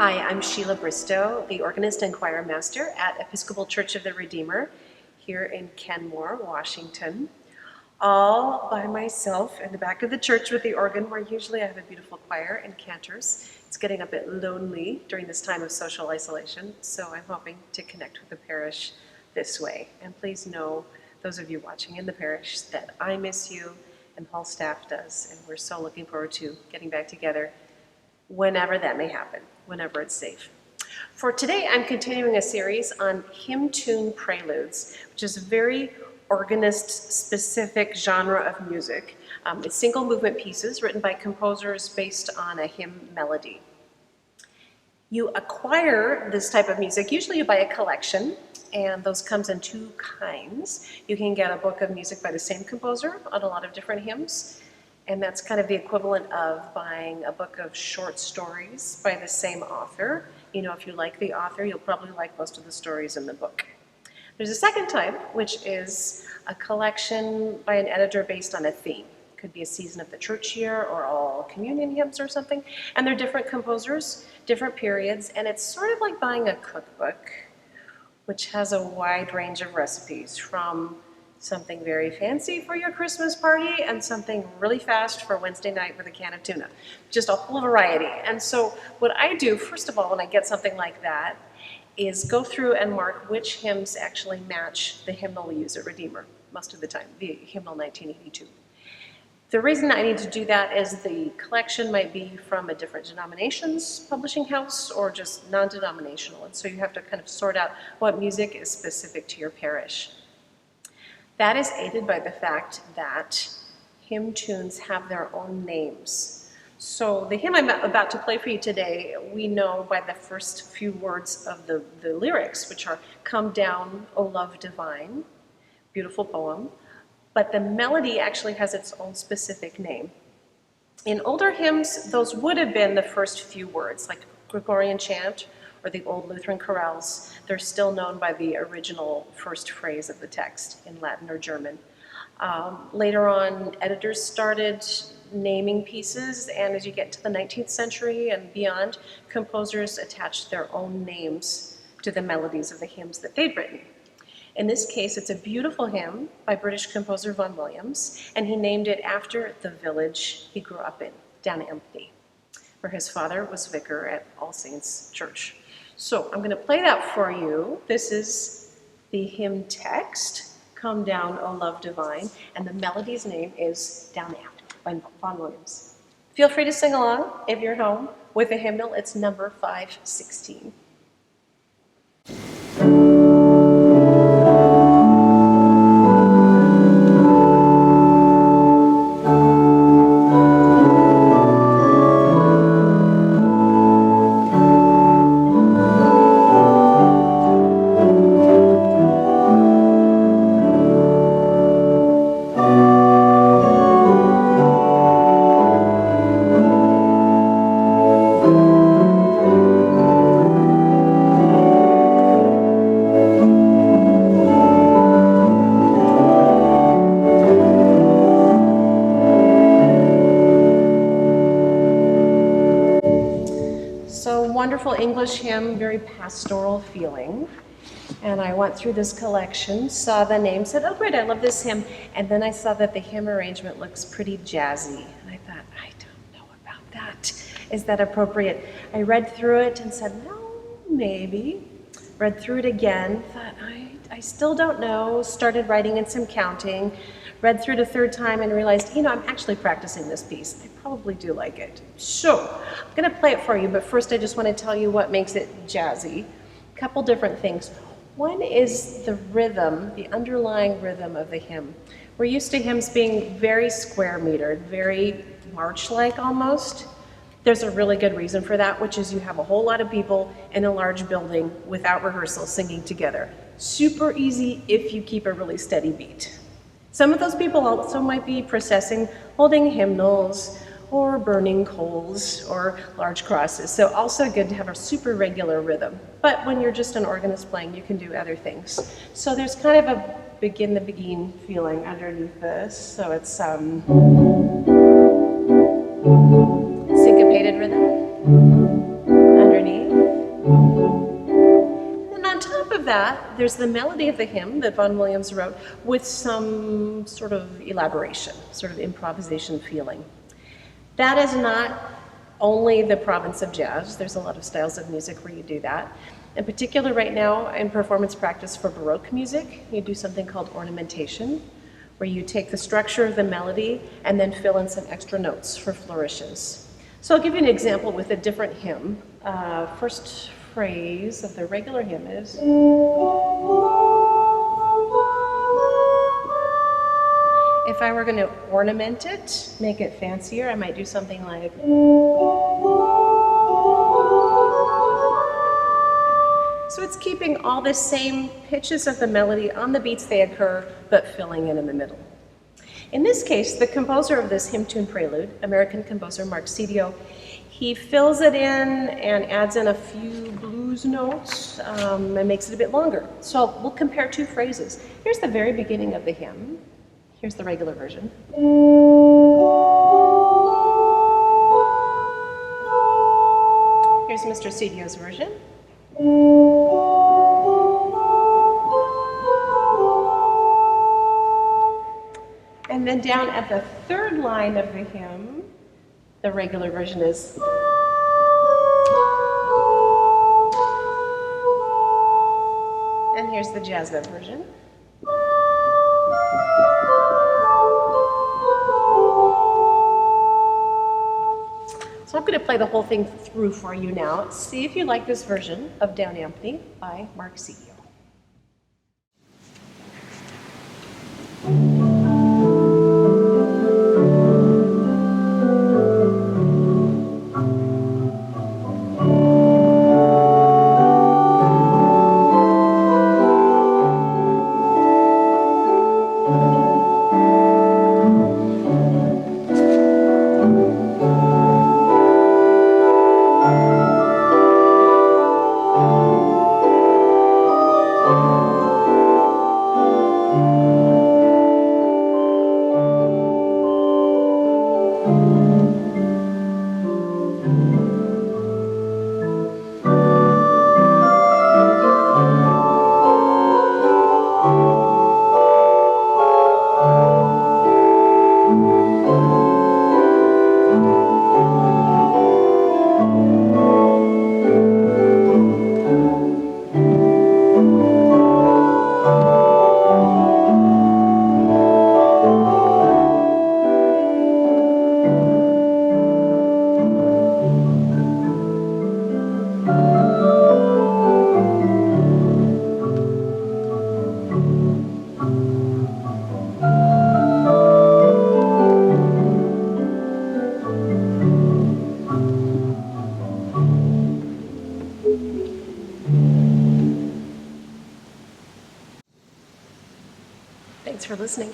Hi, I'm Sheila Bristow, the organist and choir master at Episcopal Church of the Redeemer here in Kenmore, Washington. All by myself in the back of the church with the organ, where usually I have a beautiful choir and cantors. It's getting a bit lonely during this time of social isolation, so I'm hoping to connect with the parish this way. And please know, those of you watching in the parish, that I miss you and the whole staff does, and we're so looking forward to getting back together whenever that may happen, whenever it's safe. For today, I'm continuing a series on hymn tune preludes, which is a very organist-specific genre of music. It's single movement pieces written by composers based on a hymn melody. You acquire this type of music, usually you buy a collection, and those comes in two kinds. You can get a book of music by the same composer on a lot of different hymns, and that's kind of the equivalent of buying a book of short stories by the same author. You know, if you like the author, you'll probably like most of the stories in the book. There's a second type, which is a collection by an editor based on a theme. It could be a season of the church year or all communion hymns or something. And they're different composers, different periods, and it's sort of like buying a cookbook, which has a wide range of recipes, from something very fancy for your Christmas party and something really fast for Wednesday night with a can of tuna. Just a whole variety. And so what I do, first of all, when I get something like that, is go through and mark which hymns actually match the hymnal we use at Redeemer, most of the time, the hymnal 1982. The reason I need to do that is the collection might be from a different denomination's publishing house or just non-denominational, and so you have to kind of sort out what music is specific to your parish. That is aided by the fact that hymn tunes have their own names. So the hymn I'm about to play for you today, we know by the first few words of the lyrics, which are "Come down, O love divine," beautiful poem, but the melody actually has its own specific name. In older hymns, those would have been the first few words, like Gregorian chant or the old Lutheran chorales. They're still known by the original first phrase of the text in Latin or German. Later on, editors started naming pieces, and as you get to the 19th century and beyond, composers attached their own names to the melodies of the hymns that they'd written. In this case, it's a beautiful hymn by British composer Vaughan Williams, and he named it after the village he grew up in, down Ampney, where his father was vicar at All Saints Church. So I'm going to play that for you. This is the hymn text, "Come down, O love divine," and the melody's name is "Down Ampney" by Vaughan Williams. Feel free to sing along if you're home with the hymnal. It's number 516. Wonderful English hymn, very pastoral feeling. And I went through this collection, saw the name, said, "Oh great, I love this hymn." And then I saw that the hymn arrangement looks pretty jazzy. And I thought, I don't know about that. Is that appropriate? I read through it and said, no, maybe. Read through it again, thought, I still don't know. Started writing in some counting. Read through it a third time and realized, you know, I'm actually practicing this piece. I probably do like it. So I'm going to play it for you, but first I just want to tell you what makes it jazzy. A couple different things. One is the rhythm, the underlying rhythm of the hymn. We're used to hymns being very square metered, very march-like almost. There's a really good reason for that, which is you have a whole lot of people in a large building without rehearsal singing together. Super easy if you keep a really steady beat. Some of those people also might be processing, holding hymnals, or burning coals, or large crosses. So also good to have a super regular rhythm. But when you're just an organist playing, you can do other things. So there's kind of a begin the begin feeling underneath this. So it's syncopated rhythm underneath. that, there's the melody of the hymn that Vaughan Williams wrote with some sort of elaboration, sort of improvisation feeling. That is not only the province of jazz. There's a lot of styles of music where you do that. In particular, right now in performance practice for Baroque music, you do something called ornamentation, where you take the structure of the melody and then fill in some extra notes for flourishes. So I'll give you an example with a different hymn. First phrase of the regular hymn is, if I were going to ornament it, make it fancier, I might do something like, so it's keeping all the same pitches of the melody on the beats they occur, but filling in the middle. In this case, the composer of this hymn tune prelude, American composer Mark Cedio, he fills it in and adds in a few blues notes and makes it a bit longer. So we'll compare two phrases. Here's the very beginning of the hymn. Here's the regular version. Here's Mr. Cedio's version. And then down at the third line of the hymn, the regular version is. And here's the jazzed up version. So I'm going to play the whole thing through for you now. See if you like this version of Down Ampney by Mark Cedio. Thanks for listening.